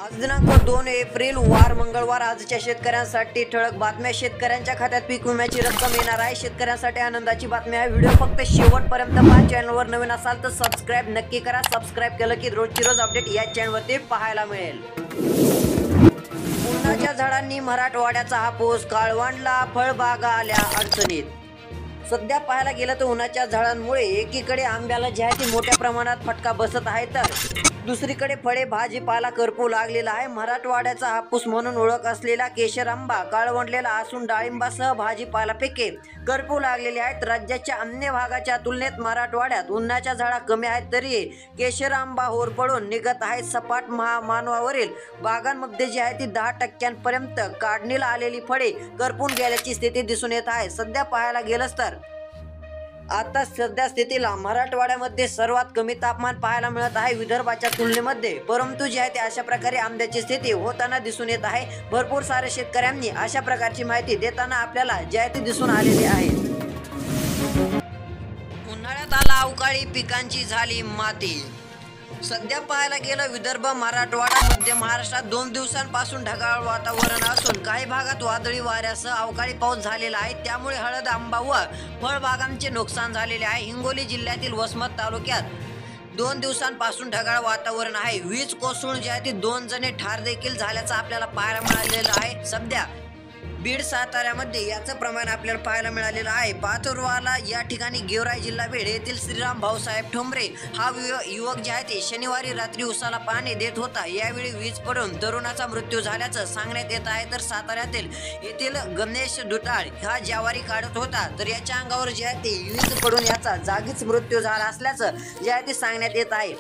आज दिनांक 2 एप्रिल वार मंगळवार आजच्या शेतकऱ्यांसाठी ठळक बातम्या। शेतकऱ्यांच्या खात्यात पीक विम्याची रक्कम येणार आहे। शेतकऱ्यांसाठी आनंदाची बातमी आहे। व्हिडिओ फक्त शेवटपर्यंत पहा। चॅनलवर नवीन असाल तर सबस्क्राइब नक्की करा। सबस्क्राइब केलं की रोजची रोज अपडेट या चॅनलवरती पाहायला मिळेल। उन्हाच्या झाडांनी मराठवाड्याचा हापूस, काळवंडला फळबागा आल्या अडचणीत। सध्या पाहायला गेलं तर उन्हाच्या झाडांमुळे एकीकडे आंब्याला जे आहे ती मोठ्या प्रमाणात फटका बसत आहे, तर दुसरीकडे फळे भाजीपाला करपू लागलेला आहे। मराठवाड्याचा हापूस म्हणून ओळख असलेला केशर आंबा काळवंडलेला असून डाळिंबासह भाजीपाला पिके करपू लागलेली आहेत। राज्याच्या अन्य भागाच्या तुलनेत मराठवाड्यात उन्हाच्या झाडा कमी आहेत, तरी केशर आंबा होरपळून निघत आहेत। सपाट मानवावरील बागांमध्ये जी आहे ती 10% काढणीला आलेली फळे करपून गेल्याची स्थिती दिसून येत आहे। सध्या पाहायला गेलंच तर आता सध्या स्थितीला मराठवाड्यामध्ये सर्वात कमी तापमान पाहायला मिळत आहे विदर्भाच्या तुलनेमध्ये, परंतु जी आहे ते अशा प्रकारे आंब्याची स्थिती होताना दिसून येत आहे। भरपूर सारे शेतकऱ्यांनी अशा प्रकारची माहिती देताना आपल्याला जी आहे ती दिसून आलेली आहे। उन्हाळ्यात आला अवकाळी, पिकांची झाली माती। सध्या पाहायला गेलं विदर्भ, मराठवाडा, मध्य महाराष्ट्रात 2 दिवसांपासून ढगाळ वातावरण असून काही भागात वादळी वाऱ्यासह अवकाळी पाऊस झालेला आहे। त्यामुळे हळद, आंबा व फळबागांचे नुकसान झालेले आहे। हिंगोली जिल्ह्यातील वसमत तालुक्यात 2 दिवसांपासून ढगाळ वातावरण आहे। वीज कोसळून जे आहे ती 2 जणे ठार देखील झाल्याचं आपल्याला पाहायला मिळालेलं आहे। सध्या बीड, साताऱ्यामध्ये याचं प्रमाण आपल्याला पाहायला मिळालेलं आहे। पाथरवाला या ठिकाणी गेवराई जिल्हा बीड येथील श्रीराम भाऊसाहेब ठोंबरे हा युवक जे आहे ते शनिवारी रात्री उसाला पाणी देत होता। यावेळी वीज पडून तरुणाचा मृत्यू झाल्याचं सांगण्यात येत आहे। तर साताऱ्यातील येथील गणेश दुटाळ हा ज्वारी काढत होता, तर याच्या अंगावर जे आहे ते वीज पडून याचा जागीच मृत्यू झाला असल्याचं जे आहे ते सांगण्यात येत आहे।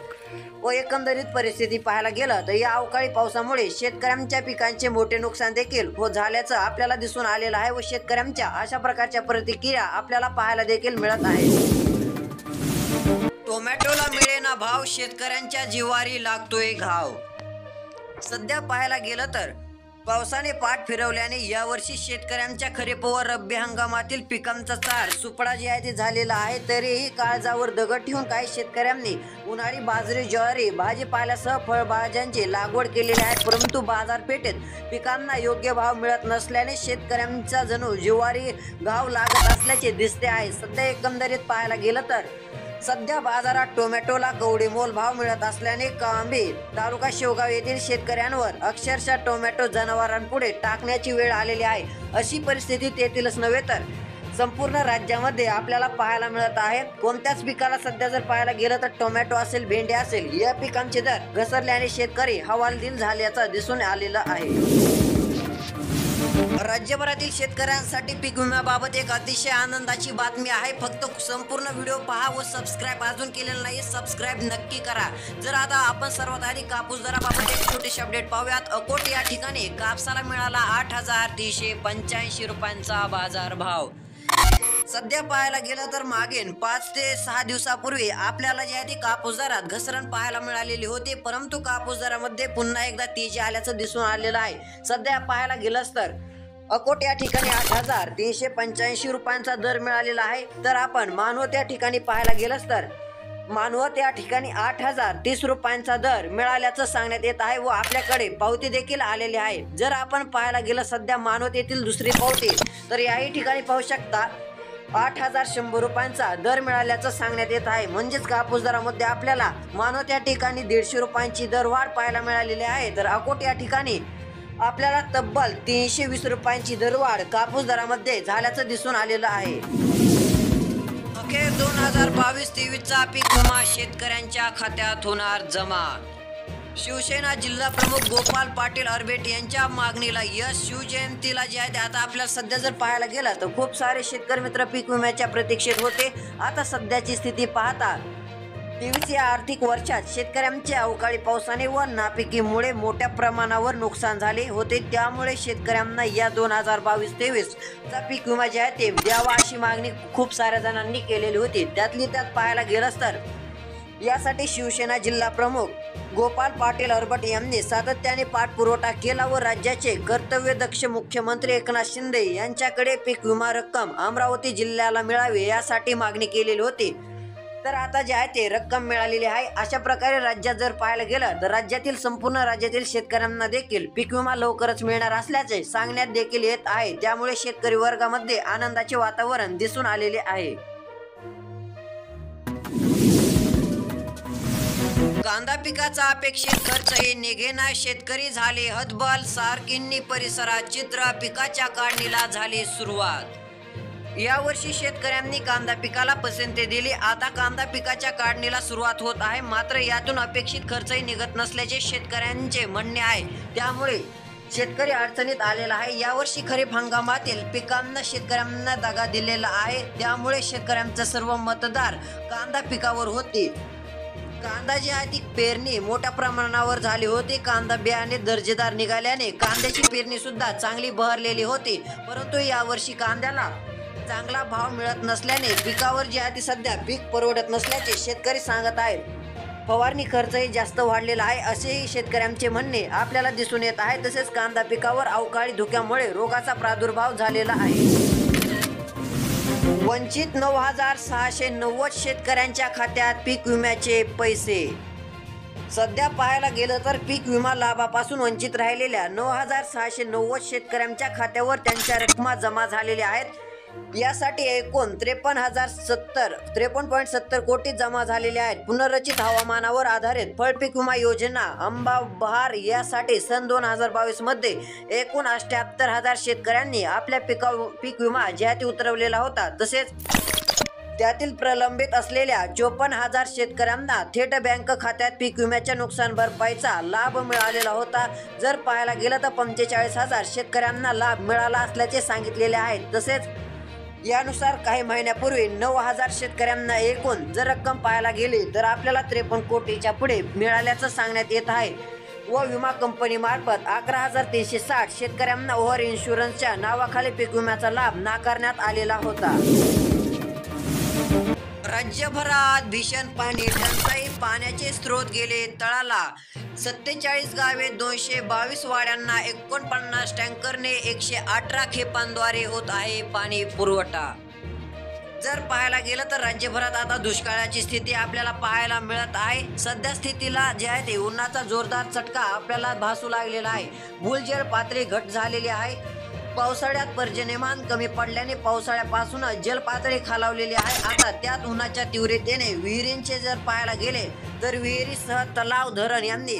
व एकंदरीत परिस्थिती पाहायला गेलं तर या अवकाळी पावसामुळे शेतकऱ्यांच्या पिकांचे मोठे नुकसान देखील झाल्याचं आपल्याला दिसून आलेलं आहे व शेतकऱ्यांच्या अशा प्रकारच्या प्रतिक्रिया आपल्याला पाहायला देखील मिळत आहे। टोमॅटोला मिळेना भाव, शेतकऱ्यांच्या जिवारी लागतोय घाव। सध्या पाहायला गेलं तर पावसाने पाठ फिरवल्याने यावर्षी शेतकऱ्यांच्या खरीप व रब्बी हंगामातील पिकांचा चार सुपडा जे आहे ते झालेला आहे। तरीही काळजावर दगड ठेवून काही शेतकऱ्यांनी उन्हाळी बाजरी, ज्वारी, भाजीपाल्यासह फळभाज्यांची लागवड केलेली आहे, परंतु बाजारपेठेत पिकांना योग्य भाव मिळत नसल्याने शेतकऱ्यांचा जणू जिवारी घाव लागत असल्याचे दिसते आहे। सध्या एकंदरीत पाहायला गेलं तर सध्या बाजारात टोमॅटोला कवडी मोल भाव मिळत असल्याने कांबी तालुका शेवगाव येथील शेतकऱ्यांवर अक्षरशः टोमॅटो जनावरांपुढे टाकण्याची वेळ आलेली आहे। अशी परिस्थिती तेथीलच नव्हे तर संपूर्ण राज्यामध्ये आपल्याला पाहायला मिळत आहे। कोणत्याच पिकाला सध्या जर पाहायला गेलं तर टोमॅटो असेल, भेंडी असेल, या पिकांचे दर घसरल्याने शेतकरी हवालदिल झाल्याचं दिसून आलेलं आहे। राज्यभरातील शेतकऱ्यांसाठी पीक विम्याबाबत एक अतिशय आनंदाची बातमी आहे। फक्त संपूर्ण व्हिडिओ पहा व सबस्क्राइब अजून केलेलं नाही सबस्क्राइब नक्की करा। जर आता आपण सर्वात आधी कापूस दराबाबत एक छोटीशी अपडेट पाहूयात। अकोट या ठिकाणी कापसाला मिळाला 8,385 रुपयांचा बाजार भाव। सध्या पाहायला गेलं तर मागील 5 ते 6 दिवसापूर्वी आपल्याला जे आहे ती कापूस दरात घसरण पाहायला मिळालेली होती, परंतु कापूस दरामध्ये पुन्हा एकदा तेजी आल्याचं दिसून आलेलं आहे। सध्या पाहायला गेलंच तर अकोट या ठिकाणी 8,385 रुपयांचा दर मिळालेला आहे। तर आपण मानवत या ठिकाणी पाहायला गेलंच तर मानवत या ठिकाणी 8,030 रुपयांचा दर मिळाल्याचं सांगण्यात येत आहे व आपल्याकडे पावती देखील आलेली आहे। जर आपण पाहायला गेलं सध्या मानवत येथील दुसरी पावती, तर याही ठिकाणी पाहू शकता 8,100 रुपयांचा दर मिळाल्याचं सांगण्यात येत आहे। म्हणजेच कापूस दरामध्ये आपल्याला मानवत या ठिकाणी 150 रुपयांची दरवाढ पाहायला मिळालेली आहे, तर अकोट या ठिकाणी आपल्याला तब्बल 320 रुपयांची दरवाढ कापूस दरामध्ये झाल्याचं दिसून आलेलं आहे। अखेर 2022-23चा पीक विमा शेतकऱ्यांच्या खात्यात होणार जमा। शिवसेना जिल्हा प्रमुख गोपाल पाटील अरबेट यांच्या मागणीला यश। शिवजयंतीला जे आहे ते आता आपल्याला सध्या जर पाहायला गेलं तर खूप सारे शेतकरी मित्र पीक विम्याच्या प्रतीक्षेत होते। आता सध्याची स्थिती पाहता 23 या आर्थिक वर्षात शेतकऱ्यांचे अवकाळी पावसाने व नापिकीमुळे मोठ्या प्रमाणावर नुकसान झाले होते। त्यामुळे शेतकऱ्यांना या 2022-23 चा पीक विमा जे आहे ते द्यावा अशी मागणी खूप साऱ्या जणांनी केलेली होती। त्यातली त्यात पाहायला गेलंच तर यासाठी शिवसेना जिल्हा प्रमुख गोपाल पाटील अरबट यांनी सातत्याने पाठपुरावा केला व राज्याचे कर्तव्यदक्ष मुख्यमंत्री एकनाथ शिंदे यांच्याकडे पीक विमा रक्कम अमरावती जिल्ह्याला मिळावी यासाठी मागणी केलेली होती। तर आता जे आहे ते रक्कम मिळालेली आहे। अशा प्रकारे राज्यात जर पाहायला गेलं तर राज्यातील संपूर्ण राज्यातील शेतकऱ्यांना देखील पीक विमा लवकरच मिळणार असल्याचे सांगण्यात देखील येत आहे। त्यामुळे शेतकरी वर्गामध्ये आनंदाचे वातावरण दिसून आलेले आहे। कांदा पिकाचा अपेक्षित खर्चही निघेना, शेतकरी झाले हतबल, सारकिन्नी परिसरात चित्र, पिकाच्या काढणीला झाली सुरुवात। यावर्षी शेतकऱ्यांनी कांदा पिकाला पसंती दिली। आता कांदा पिकाच्या काढणीला सुरुवात होत आहे, मात्र यातून अपेक्षित खर्चही निघत नसल्याचे शेतकऱ्यांचे म्हणणे आहे। त्यामुळे शेतकरी अडचणीत आलेला आहे। यावर्षी खरीप हंगामातील पिकांना शेतकऱ्यांना दगा दिलेला आहे। त्यामुळे शेतकऱ्यांचा सर्व मतदार कांदा पिकावर होते। कांदा जी आहे ती पेरणी मोठ्या प्रमाणावर झाली होती। कांदा बियाणे दर्जेदार निघाल्याने कांद्याची पेरणी सुद्धा चांगली बहरलेली होती, परंतु यावर्षी कांद्याला चांगला भाव मिळत नसल्याने पिकावर जी आहे ती सध्या पीक परवडत नसल्याचे शेतकरी सांगत आहेत। फवारणी खर्चही जास्त वाढलेला आहे असेही शेतकऱ्यांचे म्हणणे आपल्याला दिसून येत आहे। तसेच कांदा पिकावर अवकाळी धुक्यामुळे रोगाचा प्रादुर्भाव झालेला आहे। वंचित 9,690 शेतकऱ्यांच्या खात्यात पीक विम्याचे पैसे। सध्या पाहायला गेलं तर पीक विमा लाभापासून वंचित राहिलेल्या 9,690 शेतकऱ्यांच्या खात्यावर त्यांच्या रक्कमा जमा झालेल्या आहेत। यासाठी एकूण 53.70 कोटी जमा झालेले आहेत। पुनर्रचित हवामानावर आधारित फळपीक विमा योजना आंबा बहार यासाठी सन 2022 मध्ये एकूण 78,000 शेतकऱ्यांनी आपल्या पीक विमा ज्यात उतरवलेला होता। तसेच त्यातील प्रलंबित असलेल्या 54,000 शेतकऱ्यांना थेट बँक खात्यात पीक विम्याच्या नुकसान भरपाईचा लाभ मिळालेला होता। जर पाहायला गेलं तर 45,000 शेतकऱ्यांना लाभ मिळाला असल्याचे सांगितलेले आहे। तसेच यानुसार काही महिन्यापूर्वी 9,000 शेतकऱ्यांना एकूण जर रक्कम पाहायला गेली तर आपल्याला 53 कोटीच्या पुढे मिळाल्याचं सांगण्यात येत आहे व विमा कंपनी मार्फत 11,360 शेतकऱ्यांना ओव्हर इन्शुरन्सच्या नावाखाली पीक विम्याचा लाभ नाकारण्यात आलेला होता। राज्यभरात भीषण पाणी टंचाई, पाण्याचे स्रोत गेले तळाला। 47 गावे, 222 वाड्यांना 49 टँकरने 118 खेपांद्वारे होत आहे पाणी पुरवठा। जर पाहायला गेलं तर राज्यभरात आता दुष्काळाची स्थिती आपल्याला पाहायला मिळत आहे। सध्या स्थितीला जे आहे ते उन्हाचा जोरदार चटका आपल्याला भासू लागलेला आहे। भूजल पातळी घट झालेली आहे। पावसाळ्यात पर्जन्यमान कमी पडल्याने पावसाळ्यापासूनच जलपातळी खालावलेली आहे। आता त्यात उन्हाच्या तीव्रतेने विहिरींचे जर पाहायला गेले तर विहिरीसह तलाव, धरण यांनी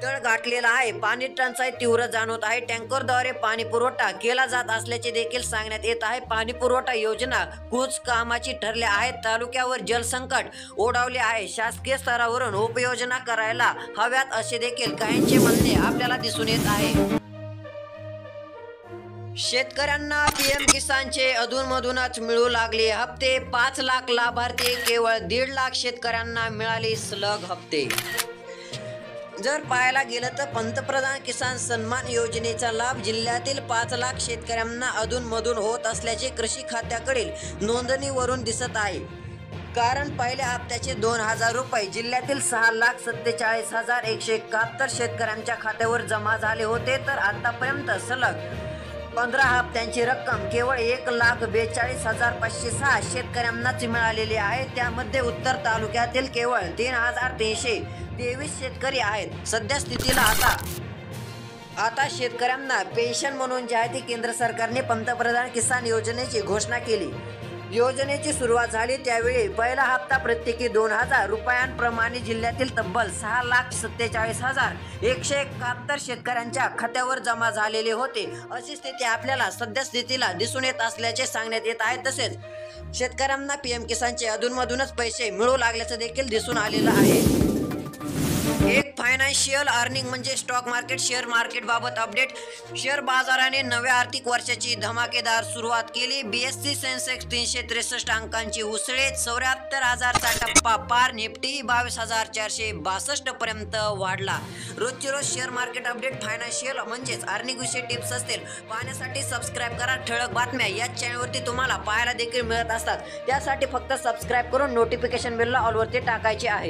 तळ गाठलेला आहे। पाणी टंचाई तीव्र जाणवत आहे। टँकरद्वारे पाणी पुरवठा केला जात असल्याचे देखील सांगण्यात येत आहे। पाणी पुरवठा योजना कुच कामाची ठरल्या आहेत। तालुक्यावर जलसंकट ओढावले आहे। शासकीय स्तरावरून उपयोजना करायला हव्यात असे देखील काहींचे म्हणणे आपल्याला दिसून येत आहे। शेतकऱ्यांना पीएम किसानचे अधूनमधूनच मिळू लागले हप्ते। 5 लाख लाभार्थी, केवळ 1.5 लाख शेतकऱ्यांना मिळाले सलग हप्ते। जर पाहायला गेलं तर पंतप्रधान किसान सन्मान योजनेचा लाभ जिल्ह्यातील 5 लाख शेतकऱ्यांना अधूनमधून होत असल्याचे कृषी खात्याकडील नोंदणीवरून दिसत आहे। कारण पहिल्या हप्त्याचे 2,000 रुपये जिल्ह्यातील 6,47,171 शेतकऱ्यांच्या खात्यावर जमा झाले होते, तर आतापर्यंत सलग 15 हप्त्यांची रक्कम केवळ 1,42,506 शेतकऱ्यांनाच मिळालेली आहे। त्यामध्ये उत्तर तालुक्यातील केवळ 3,323 शेतकरी आहेत। सध्या स्थितीला आता शेतकऱ्यांना पेन्शन म्हणून जे आहे ती केंद्र सरकारने पंतप्रधान किसान योजनेची घोषणा केली। योजनेची सुरुवात झाली त्यावेळी पहिला हप्ता प्रत्येकी 2,000 रुपयांप्रमाणे जिल्ह्यातील तब्बल 6,47,171 शेतकऱ्यांच्या खात्यावर जमा झालेले होते। अशी स्थिती आपल्याला सध्या स्थितीला दिसून येत असल्याचे सांगण्यात येत आहे। तसेच शेतकऱ्यांना पीएम किसानचे अधूनमधूनच पैसे मिळू लागल्याचे देखील दिसून आलेलं आहे। एक फायनान्शियल अर्निंग म्हणजे स्टॉक मार्केट, शेअर मार्केट बाबत अपडेट। शेअर बाजाराने नव्या आर्थिक वर्षाची धमाकेदार सुरुवात केली। बीएससी सेन्सेक्स 363 अंकांची उसळीत 74,000चा टप्पा पार। निफ्टी 22,462 पर्यंत वाढला। रोजची रोज शेअर मार्केट अपडेट, फायनान्शियल म्हणजेच अर्निंग विषयी टिप्स असतील पाहण्यासाठी सबस्क्राईब करा। ठळक बातम्या या चॅनलवरती तुम्हाला पाहायला देखील मिळत असतात, त्यासाठी फक्त सबस्क्राईब करून नोटिफिकेशन बेलला ऑलवरती टाकायचे आहे।